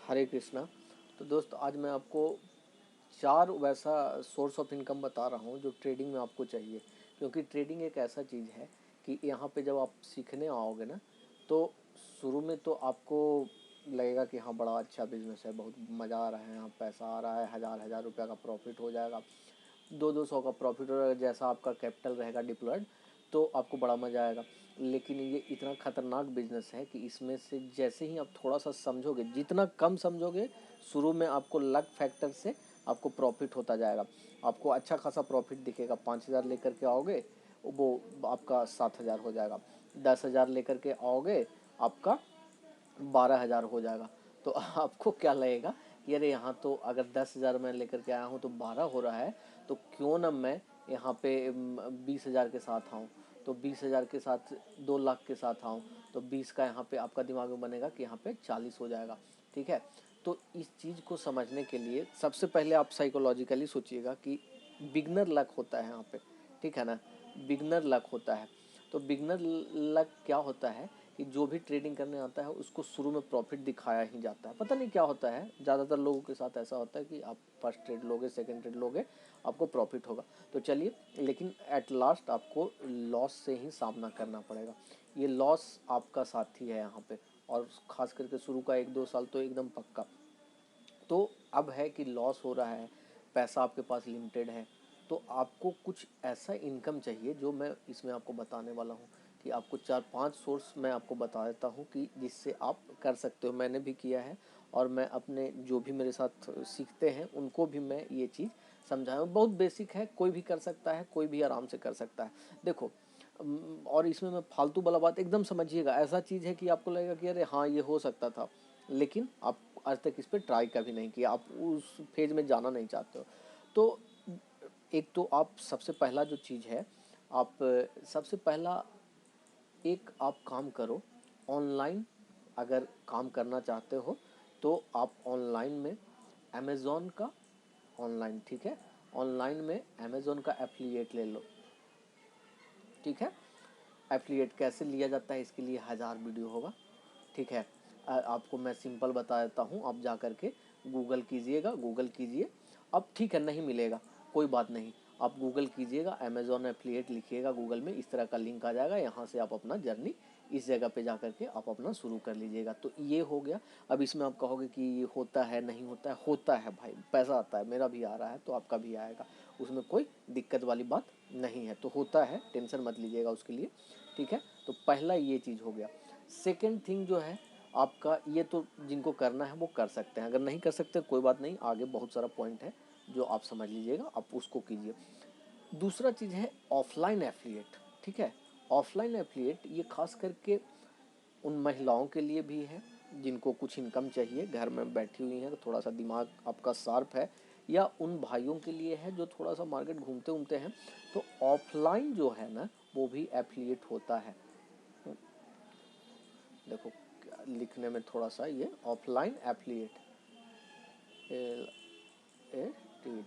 हरे कृष्णा। तो दोस्त आज मैं आपको 4 वैसा सोर्स ऑफ इनकम बता रहा हूँ जो ट्रेडिंग में आपको चाहिए। क्योंकि ट्रेडिंग एक ऐसा चीज़ है कि यहाँ पे जब आप सीखने आओगे ना, तो शुरू में तो आपको लगेगा कि हाँ बड़ा अच्छा बिजनेस है, बहुत मज़ा आ रहा है, यहाँ पैसा आ रहा है, हज़ार हज़ार रुपये का प्रॉफिट हो जाएगा, 200 का प्रॉफिट हो जाएगा, जैसा आपका कैपिटल रहेगा डिप्लॉयड तो आपको बड़ा मज़ा आएगा। लेकिन ये इतना ख़तरनाक बिजनेस है कि इसमें से जैसे ही आप थोड़ा सा समझोगे, जितना कम समझोगे शुरू में आपको लक फैक्टर से आपको प्रॉफिट होता जाएगा। आपको अच्छा खासा प्रॉफिट दिखेगा। 5,000 लेकर के आओगे वो आपका 7,000 हो जाएगा। 10,000 लेकर के आओगे आपका 12,000 हो जाएगा। तो आपको क्या लगेगा कि अरे यहाँ तो अगर 10,000 मैं लेकर के आया हूँ तो 12 हो रहा है, तो क्यों ना मैं यहाँ पे 20,000 के साथ आऊँ, तो 20,000 के साथ 2 लाख के साथ आऊँ, तो 20 का यहाँ पे आपका दिमाग में बनेगा कि यहाँ पे 40 हो जाएगा। ठीक है। तो इस चीज़ को समझने के लिए सबसे पहले आप साइकोलॉजिकली सोचिएगा कि बिगनर लक होता है यहाँ पे। ठीक है ना, बिगनर लक होता है। तो बिगनर लक क्या होता है कि जो भी ट्रेडिंग करने आता है उसको शुरू में प्रॉफिट दिखाया ही जाता है। पता नहीं क्या होता है, ज़्यादातर लोगों के साथ ऐसा होता है कि आप फर्स्ट ट्रेड लोगे, सेकंड ट्रेड लोगे, आपको प्रॉफिट होगा। तो चलिए, लेकिन एट लास्ट आपको लॉस से ही सामना करना पड़ेगा। ये लॉस आपका साथी है यहाँ पे, और ख़ास करके शुरू का 1-2 साल तो एकदम पक्का। तो अब है कि लॉस हो रहा है, पैसा आपके पास लिमिटेड है, तो आपको कुछ ऐसा इनकम चाहिए जो मैं इसमें आपको बताने वाला हूँ। कि आपको 4-5 सोर्स मैं आपको बता देता हूँ कि जिससे आप कर सकते हो। मैंने भी किया है, और मैं अपने जो भी मेरे साथ सीखते हैं उनको भी मैं ये चीज़ समझाया हूँ। बहुत बेसिक है, कोई भी कर सकता है, कोई भी आराम से कर सकता है। देखो, और इसमें मैं फालतू वाला बात एकदम समझिएगा, ऐसा चीज़ है कि आपको लगेगा कि अरे हाँ ये हो सकता था, लेकिन आप आज तक इस पर ट्राई कभी नहीं किया, आप उस फेज में जाना नहीं चाहते हो। तो एक तो आप सबसे पहला जो चीज़ है, आप सबसे पहला एक आप काम करो ऑनलाइन। अगर काम करना चाहते हो तो आप ऑनलाइन में अमेज़ॉन का ऑनलाइन, ठीक है, ऑनलाइन में अमेज़ॉन का एफिलिएट ले लो। ठीक है। एफिलिएट कैसे लिया जाता है इसके लिए 1000 वीडियो होगा। ठीक है। आपको मैं सिंपल बता देता हूँ, आप जा कर के गूगल कीजिएगा, गूगल कीजिए। अब ठीक है, नहीं मिलेगा कोई बात नहीं, आप गूगल कीजिएगा, अमेज़ॉन एफिलिएट लिखिएगा गूगल में, इस तरह का लिंक आ जाएगा, यहाँ से आप अपना जर्नी इस जगह पे जा कर के आप अपना शुरू कर लीजिएगा। तो ये हो गया। अब इसमें आप कहोगे कि ये होता है नहीं होता है, होता है भाई, पैसा आता है, मेरा भी आ रहा है तो आपका भी आएगा, उसमें कोई दिक्कत वाली बात नहीं है। तो होता है, टेंशन मत लीजिएगा उसके लिए। ठीक है। तो पहला ये चीज़ हो गया। सेकेंड थिंग जो है आपका, ये तो जिनको करना है वो कर सकते हैं, अगर नहीं कर सकते कोई बात नहीं, आगे बहुत सारा पॉइंट है जो आप समझ लीजिएगा, आप उसको कीजिए। दूसरा चीज़ है ऑफलाइन एफिलिएट। ठीक है। ऑफलाइन एफिलिएट ये खास करके उन महिलाओं के लिए भी है जिनको कुछ इनकम चाहिए, घर में बैठी हुई हैं तो थोड़ा सा दिमाग आपका शार्प है, या उन भाइयों के लिए है जो थोड़ा सा मार्केट घूमते घूमते हैं। तो ऑफलाइन जो है ना, वो भी एफिलिएट होता है। देखो, लिखने में थोड़ा सा ये ऑफलाइन एफिलिएट,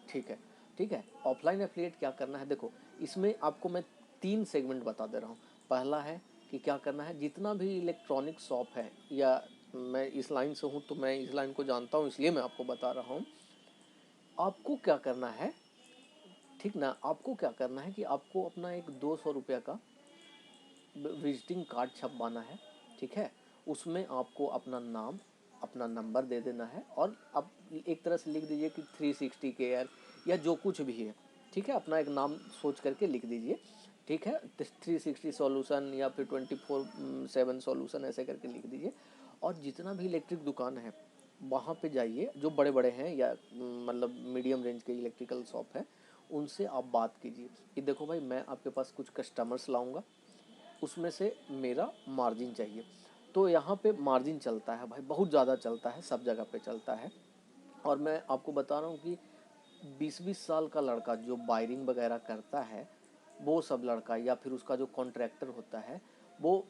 ठीक है। ठीक है। ऑफलाइन एफिलिएट क्या करना है, देखो इसमें आपको मैं 3 सेगमेंट बता दे रहा हूँ। पहला है कि क्या करना है, जितना भी इलेक्ट्रॉनिक शॉप है, या मैं इस लाइन से हूँ तो मैं इस लाइन को जानता हूँ इसलिए मैं आपको बता रहा हूँ। आपको क्या करना है, ठीक ना, आपको क्या करना है कि आपको अपना एक 200 रुपये का विजिटिंग कार्ड छपवाना है। ठीक है। उसमें आपको अपना नाम, अपना नंबर दे देना है, और आप एक तरह से लिख दीजिए कि 360 केयर या जो कुछ भी है। ठीक है। अपना एक नाम सोच करके लिख दीजिए। ठीक है। 360 सॉल्यूशन या फिर 24/7 सॉल्यूशन ऐसे करके लिख दीजिए। और जितना भी इलेक्ट्रिक दुकान है वहाँ पे जाइए, जो बड़े बड़े हैं या मतलब मीडियम रेंज के इलेक्ट्रिकल शॉप है, उनसे आप बात कीजिए कि देखो भाई, मैं आपके पास कुछ कस्टमर्स लाऊंगा, उसमें से मेरा मार्जिन चाहिए। तो यहाँ पे मार्जिन चलता है भाई, बहुत ज़्यादा चलता है, सब जगह पे चलता है। और मैं आपको बता रहा हूँ कि 20-20 साल का लड़का जो वायरिंग वगैरह करता है, वो सब लड़का, या फिर उसका जो कॉन्ट्रैक्टर होता है, वो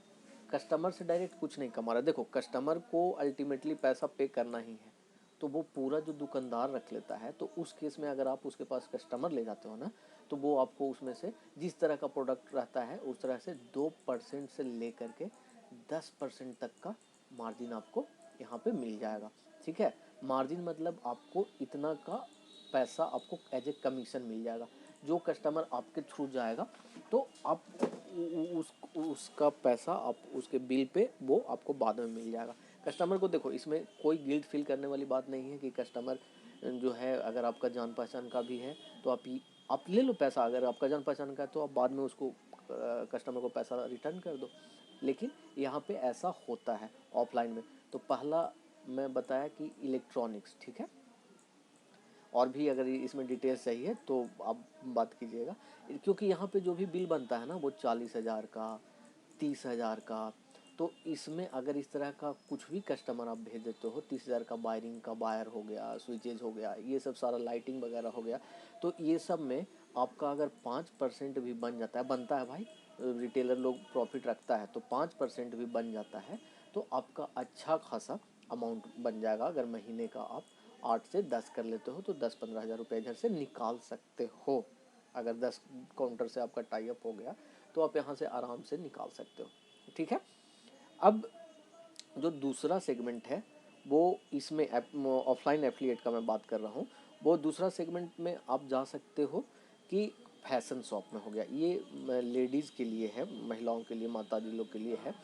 कस्टमर से डायरेक्ट कुछ नहीं कमा रहा है। देखो, कस्टमर को अल्टीमेटली पैसा पे करना ही है, तो वो पूरा जो दुकानदार रख लेता है। तो उस केस में अगर आप उसके पास कस्टमर ले जाते हो ना, तो वो आपको उसमें से जिस तरह का प्रोडक्ट रहता है उस तरह से 2% से ले करके 10% तक का मार्जिन आपको यहाँ पे मिल जाएगा। ठीक है। मार्जिन मतलब आपको इतना का पैसा आपको एज ए कमीशन मिल जाएगा। जो कस्टमर आपके थ्रू जाएगा तो आप उसका पैसा आप उसके बिल पे वो आपको बाद में मिल जाएगा। कस्टमर को देखो, इसमें कोई गिल्ट फील करने वाली बात नहीं है कि कस्टमर जो है अगर आपका जान पहचान का भी है तो आप ले लो पैसा। अगर आपका जान पहचान का है तो आप बाद में उसको कस्टमर को पैसा रिटर्न कर दो। लेकिन यहाँ पे ऐसा होता है ऑफलाइन में। तो पहला मैं बताया कि इलेक्ट्रॉनिक्स, ठीक है। और भी अगर इसमें डिटेल्स चाहिए तो आप बात कीजिएगा, क्योंकि यहाँ पे जो भी बिल बनता है ना वो 40,000 का, 30,000 का। तो इसमें अगर इस तरह का कुछ भी कस्टमर आप भेज देते हो, 30,000 का वायरिंग का वायर हो गया, स्विचेज हो गया, ये सब सारा लाइटिंग वगैरह हो गया, तो ये सब में आपका अगर 5% भी बन जाता है, बनता है भाई, रिटेलर लोग प्रॉफिट रखता है, तो 5% भी बन जाता है तो आपका अच्छा खासा अमाउंट बन जाएगा। अगर महीने का आप 8 से 10 कर लेते हो तो 10-15 हज़ार रुपये इधर से निकाल सकते हो। अगर 10 काउंटर से आपका टाई अप हो गया तो आप यहाँ से आराम से निकाल सकते हो, ठीक है। अब जो दूसरा सेगमेंट है वो इसमें ऑफलाइन एफिलिएट का मैं बात कर रहा हूँ। वो दूसरा सेगमेंट में आप जा सकते हो कि फैशन शॉप में हो गया। ये लेडीज़ के लिए है, महिलाओं के लिए, माता जी लोग के लिए है।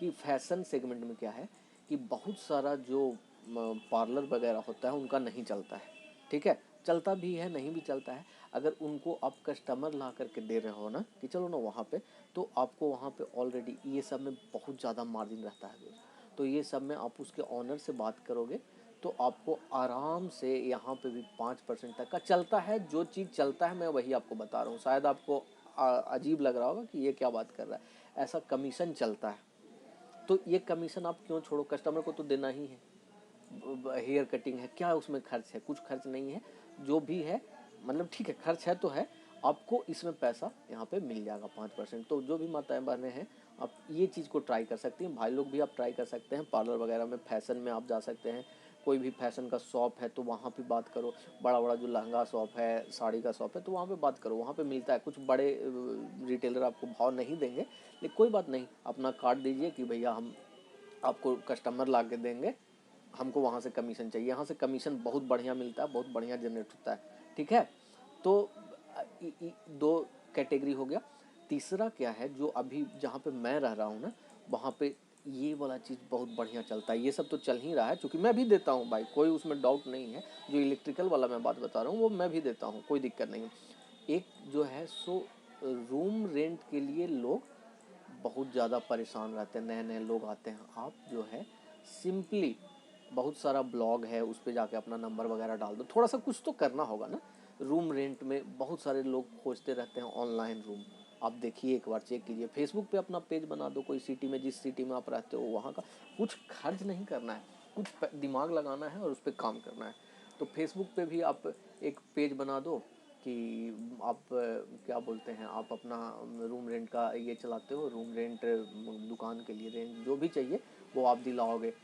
कि फैशन सेगमेंट में क्या है कि बहुत सारा जो पार्लर वगैरह होता है उनका नहीं चलता है, ठीक है। चलता भी है, नहीं भी चलता है। अगर उनको आप कस्टमर ला करके दे रहे हो ना कि चलो ना वहाँ पे, तो आपको वहाँ पे ऑलरेडी ये सब में बहुत ज़्यादा मार्जिन रहता है दोस्त। तो ये सब में आप उसके ऑनर से बात करोगे तो आपको आराम से यहाँ पे भी 5% तक का चलता है। जो चीज़ चलता है मैं वही आपको बता रहा हूँ। शायद आपको अजीब लग रहा होगा कि ये क्या बात कर रहा है, ऐसा कमीशन चलता है। तो ये कमीशन आप क्यों छोड़ो, कस्टमर को तो देना ही है। हेयर कटिंग है, क्या उसमें खर्च है? कुछ खर्च नहीं है। जो भी है मतलब ठीक है, खर्च है तो है, आपको इसमें पैसा यहाँ पे मिल जाएगा 5%। तो जो भी माताएं बहनें हैं आप ये चीज़ को ट्राई कर सकती हैं। भाई लोग भी आप ट्राई कर सकते हैं। पार्लर वगैरह में, फैशन में आप जा सकते हैं। कोई भी फैशन का शॉप है तो वहाँ पे बात करो। बड़ा बड़ा जो लहंगा शॉप है, साड़ी का शॉप है, तो वहाँ पे बात करो, वहाँ पे मिलता है। कुछ बड़े रिटेलर आपको भाव नहीं देंगे, लेकिन कोई बात नहीं, अपना कार्ड दीजिए कि भैया हम आपको कस्टमर ला के देंगे, हमको वहाँ से कमीशन चाहिए। यहाँ से कमीशन बहुत बढ़िया मिलता है, बहुत बढ़िया जनरेट होता है, ठीक है। तो दो कैटेगरी हो गया। तीसरा क्या है, जो अभी जहाँ पे मैं रह रहा हूँ ना, वहाँ पे ये वाला चीज़ बहुत बढ़िया चलता है। ये सब तो चल ही रहा है, क्योंकि मैं भी देता हूँ भाई, कोई उसमें डाउट नहीं है। जो इलेक्ट्रिकल वाला मैं बात बता रहा हूँ वो मैं भी देता हूँ, कोई दिक्कत नहीं है। एक जो है सो रूम रेंट के लिए लोग बहुत ज़्यादा परेशान रहते हैं, नए नए लोग आते हैं। आप जो है सिंपली, बहुत सारा ब्लॉग है उस पर जाके अपना नंबर वगैरह डाल दो। थोड़ा सा कुछ तो करना होगा ना। रूम रेंट में बहुत सारे लोग खोजते रहते हैं ऑनलाइन रूम। आप देखिए, एक बार चेक कीजिए, फेसबुक पे अपना पेज बना दो, कोई सिटी में, जिस सिटी में आप रहते हो वहाँ का। कुछ खर्च नहीं करना है, कुछ दिमाग लगाना है और उस पर काम करना है। तो फेसबुक पे भी आप एक पेज बना दो कि आप क्या बोलते हैं, आप अपना रूम रेंट का ये चलाते हो, रूम रेंट, दुकान के लिए रेंट जो भी चाहिए वो आप दिलाओगे,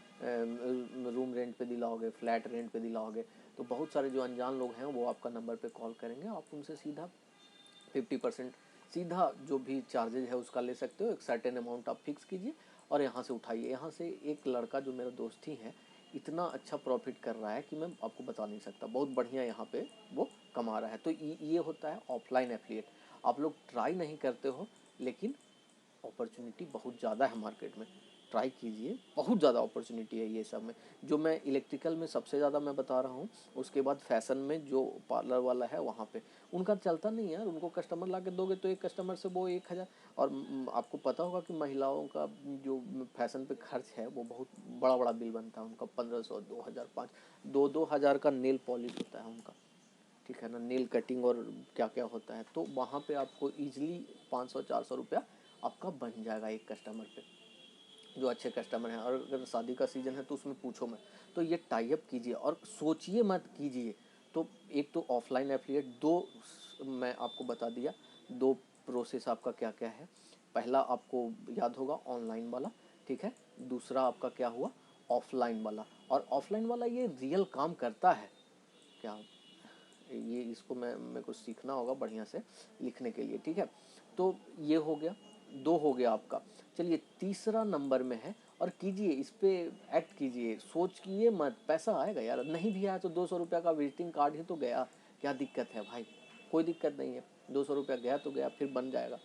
रूम रेंट पे दिलाओगे, फ्लैट रेंट पे दिलाओगे। तो बहुत सारे जो अनजान लोग हैं वो आपका नंबर पे कॉल करेंगे, आप उनसे सीधा 50% सीधा जो भी चार्जेज है उसका ले सकते हो। एक सर्टेन अमाउंट आप फिक्स कीजिए और यहाँ से उठाइए। यहाँ से एक लड़का जो मेरा दोस्त ही है, इतना अच्छा प्रॉफिट कर रहा है कि मैं आपको बता नहीं सकता। बहुत बढ़िया यहाँ पे वो कमा रहा है। तो ये होता है ऑफलाइन एफिलिएट। आप लोग ट्राई नहीं करते हो, लेकिन अपॉर्चुनिटी बहुत ज़्यादा है मार्केट में। ट्राई कीजिए, बहुत ज़्यादा अपॉर्चुनिटी है ये सब में। जो मैं इलेक्ट्रिकल में सबसे ज़्यादा मैं बता रहा हूँ, उसके बाद फैशन में जो पार्लर वाला है वहाँ पे उनका चलता नहीं है यार। उनको कस्टमर ला के दोगे तो एक कस्टमर से वो 1,000। और आपको पता होगा कि महिलाओं का जो फैशन पे खर्च है वो बहुत बड़ा बड़ा बिल बनता है उनका। 1,500, 2,000, 2,000 का नेल पॉलिश होता है उनका, ठीक है ना, नेल कटिंग और क्या क्या होता है। तो वहाँ पे आपको ईजिली 500-400 रुपया आपका बन जाएगा एक कस्टमर पे, जो अच्छे कस्टमर हैं। और अगर शादी का सीज़न है तो उसमें पूछो मत। तो ये टाई अप कीजिए और सोचिए मत कीजिए। तो एक तो ऑफलाइन एफिलिएट, दो मैं आपको बता दिया, दो प्रोसेस आपका क्या क्या है। पहला आपको याद होगा ऑनलाइन वाला, ठीक है। दूसरा आपका क्या हुआ, ऑफलाइन वाला। और ऑफलाइन वाला ये रियल काम करता है क्या, ये इसको मेरे को सीखना होगा बढ़िया से लिखने के लिए, ठीक है। तो ये हो गया, दो हो गया आपका। चलिए तीसरा नंबर में है और कीजिए, इस पे एक्ट कीजिए, सोच कीजिए मत, पैसा आएगा यार। नहीं भी आया तो 200 रुपये का विजिटिंग कार्ड ही तो गया, क्या दिक्कत है भाई, कोई दिक्कत नहीं है। 200 रुपया गया तो गया, फिर बन जाएगा,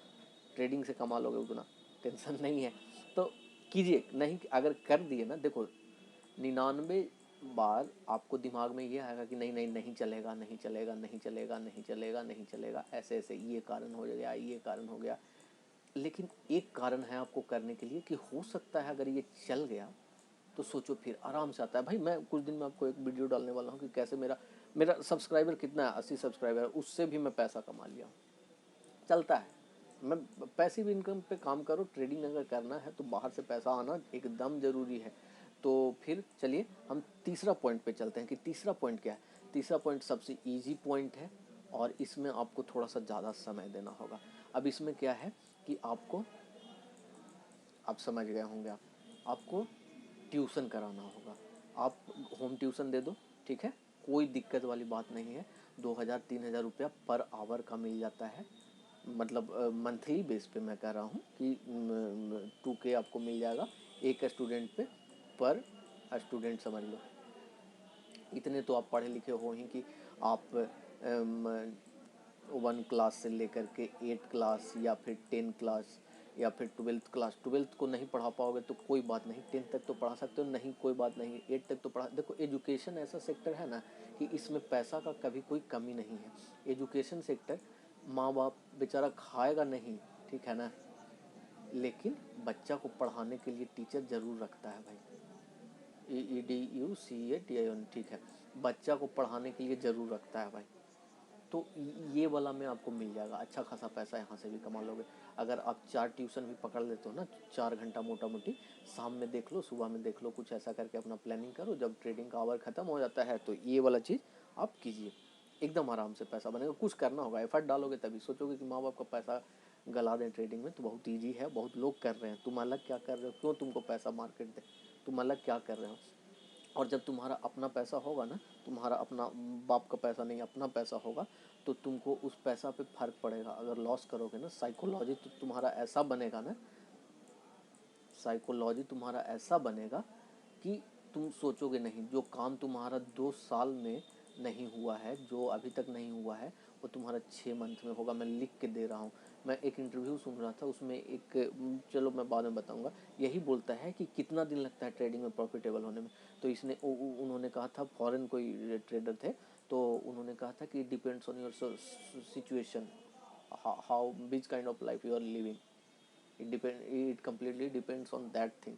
ट्रेडिंग से कमा लोगे उतना, टेंशन नहीं है। तो कीजिए, नहीं अगर कर दिए ना, देखो 99 बार आपको दिमाग में ये आएगा कि नहीं नहीं नहीं चलेगा, नहीं चलेगा, नहीं चलेगा, नहीं चलेगा, नहीं चलेगा, ऐसे ऐसे ये कारण हो गया, ये कारण हो गया। लेकिन एक कारण है आपको करने के लिए कि हो सकता है अगर ये चल गया तो सोचो फिर आराम से आता है। भाई मैं कुछ दिन में आपको एक वीडियो डालने वाला हूँ कि कैसे मेरा मेरा सब्सक्राइबर कितना है, 80 सब्सक्राइबर, उससे भी मैं पैसा कमा लिया। चलता है, मैं पैसिव इनकम पे काम करो। ट्रेडिंग अगर करना है तो बाहर से पैसा आना एकदम ज़रूरी है। तो फिर चलिए हम तीसरा पॉइंट पे चलते हैं कि तीसरा पॉइंट क्या है। तीसरा पॉइंट सबसे इजी पॉइंट है और इसमें आपको थोड़ा सा ज़्यादा समय देना होगा। अब इसमें क्या है कि आपको, आप समझ गए होंगे, आपको ट्यूशन कराना होगा। आप होम ट्यूशन दे दो, ठीक है, कोई दिक्कत वाली बात नहीं है। 2000-3000 रुपया पर आवर का मिल जाता है, मतलब मंथली बेस पे मैं कह रहा हूँ कि 2K आपको मिल जाएगा एक स्टूडेंट पे, पर स्टूडेंट समझ लो। इतने तो आप पढ़े लिखे हो ही कि आप 1 क्लास से लेकर के 8 क्लास या फिर 10 क्लास या फिर 12th क्लास, 12th को नहीं पढ़ा पाओगे तो कोई बात नहीं, 10th तक तो पढ़ा सकते हो, नहीं कोई बात नहीं, 8 तक तो पढ़ा। देखो एजुकेशन ऐसा सेक्टर है ना कि इसमें पैसा का कभी कोई कमी नहीं है। एजुकेशन सेक्टर, माँ बाप बेचारा खाएगा नहीं, ठीक है ना, लेकिन बच्चा को पढ़ाने के लिए टीचर ज़रूर रखता है भाई। EDUCATION, ठीक है, बच्चा को पढ़ाने के लिए ज़रूर रखता है भाई। तो ये वाला में आपको मिल जाएगा, अच्छा खासा पैसा यहाँ से भी कमा लोगे। अगर आप 4 ट्यूशन भी पकड़ लेते हो ना, 4 घंटा मोटा मोटी, शाम में देख लो, सुबह में देख लो, कुछ ऐसा करके अपना प्लानिंग करो। जब ट्रेडिंग का आवर ख़त्म हो जाता है तो ये वाला चीज़ आप कीजिए, एकदम आराम से पैसा बनेगा। कुछ करना होगा, एफर्ट डालोगे तभी। सोचोगे कि माँ बाप का पैसा गला दें ट्रेडिंग में, तो बहुत ईजी है, बहुत लोग कर रहे हैं, तुम अलग क्या कर रहे हो, क्यों तुमको पैसा मार्केट दे, तुम अलग क्या कर रहे हो। और जब तुम्हारा अपना पैसा होगा ना, तुम्हारा अपना बाप का पैसा नहीं, अपना पैसा होगा, तो तुमको उस पैसा पे फर्क पड़ेगा। अगर लॉस करोगे ना, साइकोलॉजी तो तुम्हारा ऐसा बनेगा ना, साइकोलॉजी तुम्हारा ऐसा बनेगा कि तुम सोचोगे नहीं, जो काम तुम्हारा 2 साल में नहीं हुआ है, जो अभी तक नहीं हुआ है, वो तुम्हारा 6 मंथ में होगा। मैं लिख के दे रहा हूँ। मैं एक इंटरव्यू सुन रहा था, उसमें एक, चलो मैं बाद में बताऊँगा, यही बोलता है कि कितना दिन लगता है ट्रेडिंग में प्रॉफिटेबल होने में। तो इसने उन्होंने कहा था, फॉरेन कोई ट्रेडर थे, तो उन्होंने कहा था कि depends on your situation, how which kind of life you are living, it completely depends on that thing.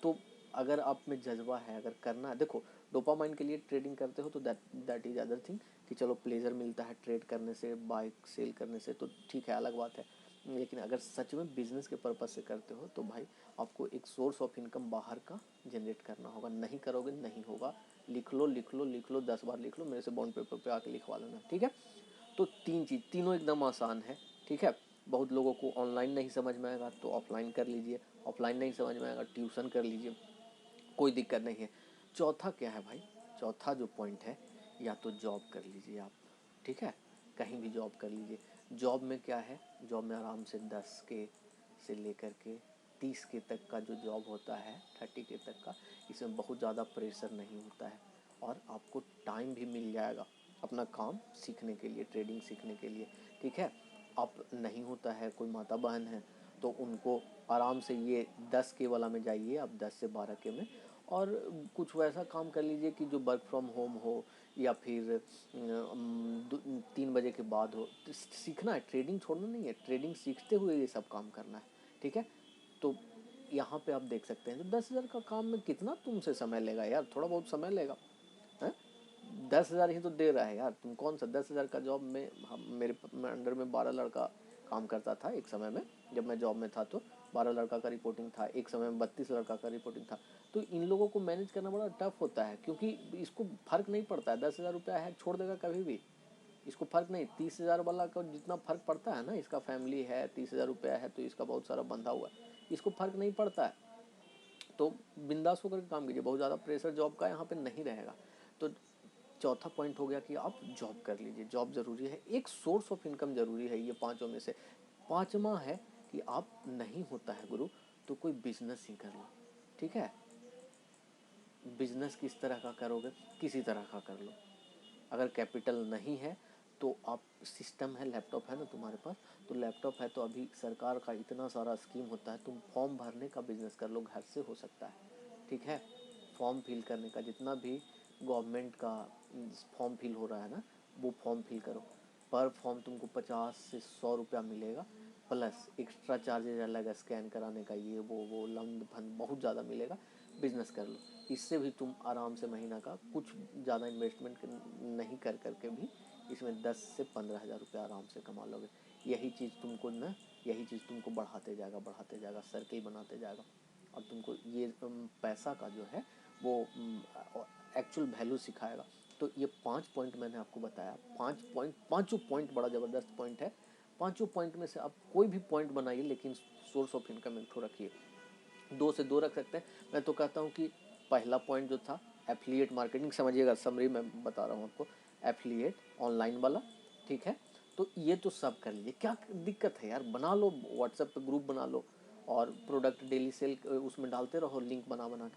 तो अगर आप में जज्बा है, अगर करना है, देखो डोपामाइन के लिए ट्रेडिंग करते हो तो दैट इज़ अदर थिंग, कि चलो प्लेजर मिलता है ट्रेड करने से, बाय सेल करने से, तो ठीक है, अलग बात है। लेकिन अगर सच में बिजनेस के पर्पज़ से करते हो तो भाई आपको एक सोर्स ऑफ इनकम बाहर का जनरेट करना होगा। नहीं करोगे नहीं होगा। लिख लो लिख लो लिख लो, 10 बार लिख लो, मेरे से बॉन्ड पेपर पे आके लिखवा लेना, ठीक है। तो 3 चीज़, तीनों एकदम आसान है, ठीक है। बहुत लोगों को ऑनलाइन नहीं समझ में आएगा तो ऑफलाइन कर लीजिए, ऑफलाइन नहीं समझ में आएगा ट्यूशन कर लीजिए, कोई दिक्कत नहीं है। चौथा क्या है भाई, चौथा जो पॉइंट है, या तो जॉब कर लीजिए आप, ठीक है, कहीं भी जॉब कर लीजिए। जॉब में क्या है, जॉब में आराम से 10K से लेकर के 30K तक का जो जॉब होता है, 30K तक का, इसमें बहुत ज़्यादा प्रेशर नहीं होता है और आपको टाइम भी मिल जाएगा अपना काम सीखने के लिए, ट्रेडिंग सीखने के लिए, ठीक है। आप नहीं होता है, कोई माता बहन है तो उनको आराम से ये 10K वाला में जाइए आप, 10 से 12K में, और कुछ वैसा काम कर लीजिए कि जो वर्क फ्रॉम होम हो या फिर 3 बजे के बाद हो। सीखना है, ट्रेडिंग छोड़ना नहीं है, ट्रेडिंग सीखते हुए ये सब काम करना है, ठीक है। तो यहाँ पे आप देख सकते हैं, तो 10,000 का काम में कितना तुमसे समय लेगा यार, थोड़ा बहुत समय लेगा, है। 10,000 ही तो दे रहा है यार, तुम कौन सा 10,000 का जॉब में, हम मेरे अंडर में 12 लड़का काम करता था एक समय में, जब मैं जॉब में था तो 12 लड़का का रिपोर्टिंग था, एक समय में 32 लड़का का रिपोर्टिंग था। तो इन लोगों को मैनेज करना बड़ा टफ होता है, क्योंकि इसको फर्क नहीं पड़ता है, 10,000 रुपया है छोड़ देगा कभी भी, इसको फर्क नहीं। 30,000 वाला का जितना फर्क पड़ता है ना, इसका फैमिली है, 30,000 रुपया है तो इसका बहुत सारा बंधा हुआ है, इसको फर्क नहीं पड़ता है। तो बिंदास होकर काम कीजिए, बहुत ज़्यादा प्रेशर जॉब का यहाँ पे नहीं रहेगा। तो चौथा पॉइंट हो गया कि आप जॉब कर लीजिए, जॉब ज़रूरी है, एक सोर्स ऑफ इनकम ज़रूरी है, ये पांचों में से। पांचवा है कि आप नहीं होता है गुरु तो कोई बिजनेस ही कर लो, ठीक है। बिजनेस किस तरह का करोगे, किसी तरह का कर लो। अगर कैपिटल नहीं है तो आप, सिस्टम है, लैपटॉप है ना तुम्हारे पास, तो लैपटॉप है तो अभी सरकार का इतना सारा स्कीम होता है, तुम फॉर्म भरने का बिजनेस कर लो, घर से हो सकता है। ठीक है, फॉर्म फिल करने का, जितना भी गवर्नमेंट का फॉर्म फिल हो रहा है ना, वो फॉर्म फिल करो। पर फॉर्म तुमको 50 से 100 रुपया मिलेगा, प्लस एक्स्ट्रा चार्जेज अलग है, स्कैन कराने का, ये वो लंद फंद बहुत ज़्यादा मिलेगा। बिजनेस कर लो, इससे भी तुम आराम से महीना का कुछ ज़्यादा इन्वेस्टमेंट नहीं कर करके भी इसमें 10 से 15 हज़ार रुपये आराम से कमा लोगे। यही चीज़ तुमको बढ़ाते जाएगा, सर्किल बनाते जाएगा, और तुमको ये पैसा का जो है वो एक्चुअल वैल्यू सिखाएगा। तो ये 5 पॉइंट मैंने आपको बताया, 5 पॉइंट बड़ा ज़बरदस्त पॉइंट है। 5 पॉइंट में से आप कोई भी पॉइंट बनाइए, लेकिन सोर्स ऑफ इनकम एक ठो रखिए, 2 से 2 रख सकते हैं। मैं तो कहता हूँ कि पहला पॉइंट जो था एफिलिएट मार्केटिंग, समझिएगा, समरी मैं बता रहा हूँ आपको, एफिलिएट ऑनलाइन वाला। ठीक है, तो ये तो सब कर लीजिए, क्या दिक्कत है यार, बना लो, व्हाट्सएप पे ग्रुप बना लो और प्रोडक्ट डेली सेल उसमें डालते रहो, लिंक बना बना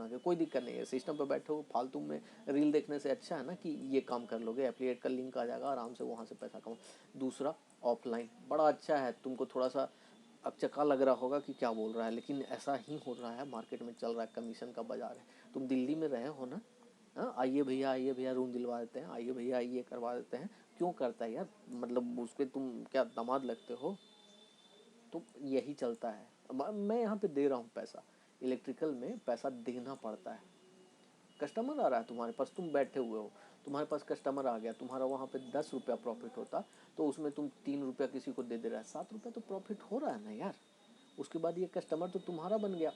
के कोई दिक्कत नहीं है। सिस्टम पे बैठे हो फालतू में रील देखने से अच्छा है ना कि ये काम कर लोगे, एफिलिएट का लिंक आ जाएगा, आराम से वहाँ से पैसा कमाओ। दूसरा ऑफलाइन बड़ा अच्छा है, तुमको थोड़ा सा अब चक्का लग रहा होगा कि क्या बोल रहा है, लेकिन ऐसा ही हो रहा है, मार्केट में चल रहा है, कमीशन का बाजार है। तुम दिल्ली में रहे हो ना, हाँ, आइए भैया रूम दिलवा देते हैं, आइए भैया ये करवा देते हैं। क्यों करता है यार, मतलब उसके तुम क्या दामाद लगते हो? तो यही चलता है। मैं यहाँ पे दे रहा हूँ पैसा, इलेक्ट्रिकल में पैसा देना पड़ता है। कस्टमर आ रहा है तुम्हारे पास, तुम बैठे हुए हो, तुम्हारे पास कस्टमर आ गया, तुम्हारा वहाँ पे 10 रुपया प्रॉफिट होता, तो उसमें तुम 3 रुपया किसी को दे दे रहा है, 7 रुपया तो प्रॉफिट हो रहा है ना यार। उसके बाद ये कस्टमर तो तुम्हारा बन गया।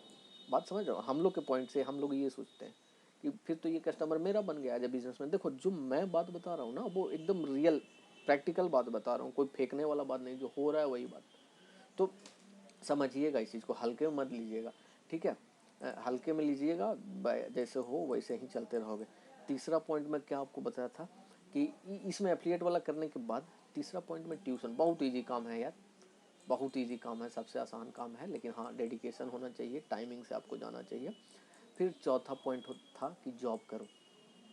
बात समझ रहे हो? हम लोग के पॉइंट से हम लोग ये सोचते हैं कि फिर तो ये कस्टमर मेरा बन गया एज ए बिजनेस में। देखो, जो मैं बात बता रहा हूँ ना, वो एकदम रियल प्रैक्टिकल बात बता रहा हूँ, कोई फेंकने वाला बात नहीं, जो हो रहा है वही बात। तो समझिएगा, इस चीज़ को हल्के में मत लीजिएगा। ठीक है, हल्के में लीजिएगा, जैसे हो वैसे ही चलते रहोगे। तीसरा पॉइंट में क्या आपको बताया था कि इसमें एफिलिएट वाला करने के बाद तीसरा पॉइंट में ट्यूशन, बहुत ईजी काम है यार, बहुत ईजी काम है, सबसे आसान काम है, लेकिन हाँ डेडिकेशन होना चाहिए, टाइमिंग से आपको जाना चाहिए। फिर चौथा पॉइंट था कि जॉब करो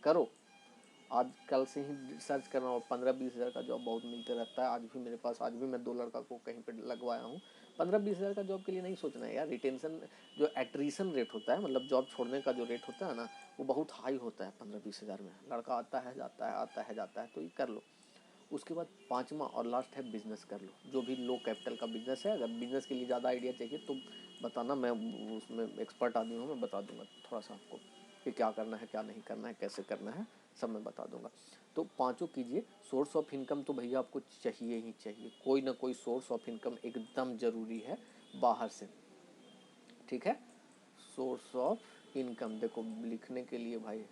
करो। आज कल से ही सर्च करना, और 15-20 हज़ार का जॉब बहुत मिलते रहता है। आज भी मेरे पास, आज भी मैं 2 लड़का को कहीं पे लगवाया हूँ। 15-20 हज़ार का जॉब के लिए नहीं सोचना है यार। रिटेंशन जो एट्रीशन रेट होता है, मतलब जॉब छोड़ने का जो रेट होता है ना, वो बहुत हाई होता है 15-20 हज़ार में। लड़का आता है जाता है, आता है जाता है, तो ये कर लो। उसके बाद 5वां और लास्ट है बिजनेस कर लो, जो भी लो कैपिटल का बिजनेस है। अगर बिजनेस के लिए ज़्यादा आइडिया चाहिए तो बताना, मैं उसमें एक्सपर्ट आदमी हूँ, मैं बता दूंगा थोड़ा सा आपको कि क्या करना है, क्या नहीं करना है, कैसे करना है, सब मैं बता दूंगा। तो पांचों कीजिए। सोर्स ऑफ इनकम तो भैया आपको चाहिए ही चाहिए, कोई ना कोई सोर्स ऑफ इनकम एकदम ज़रूरी है बाहर से। ठीक है, सोर्स ऑफ इनकम देखो, लिखने के लिए भाई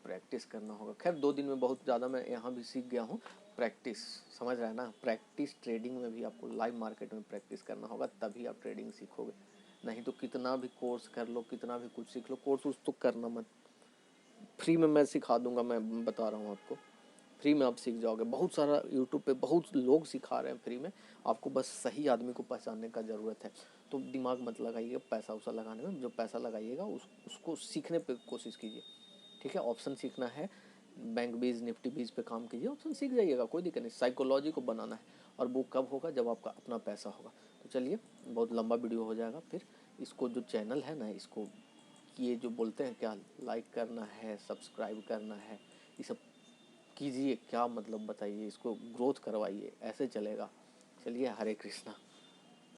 प्रैक्टिस करना होगा। खैर 2 दिन में बहुत ज़्यादा मैं यहाँ भी सीख गया हूँ। प्रैक्टिस, समझ रहे हैं ना, प्रैक्टिस ट्रेडिंग में भी आपको लाइव मार्केट में प्रैक्टिस करना होगा, तभी आप ट्रेडिंग सीखोगे। नहीं तो कितना भी कोर्स कर लो, कितना भी कुछ सीख लो, कोर्स उस तो करना मत। फ्री में मैं सिखा दूंगा, मैं बता रहा हूँ आपको, फ्री में आप सीख जाओगे। बहुत सारा यूट्यूब पे बहुत लोग सिखा रहे हैं फ्री में, आपको बस सही आदमी को पहचानने का ज़रूरत है। तो दिमाग मत लगाइएगा पैसा उसा लगाने में, जो पैसा लगाइएगा उसको सीखने पे कोशिश कीजिए। ठीक है, ऑप्शन सीखना है, बैंक बीज निफ्टी बीज पे काम कीजिए, ऑप्शन सीख जाइएगा, कोई दिक्कत नहीं। साइकोलॉजी को बनाना है, और वो कब होगा, जब आपका अपना पैसा होगा। तो चलिए, बहुत लंबा वीडियो हो जाएगा फिर। इसको जो चैनल है ना, इसको ये जो बोलते हैं क्या, लाइक करना है, सब्सक्राइब करना है, ये सब कीजिए। क्या मतलब बताइए, इसको ग्रोथ करवाइए, ऐसे चलेगा। चलिए, हरे कृष्णा।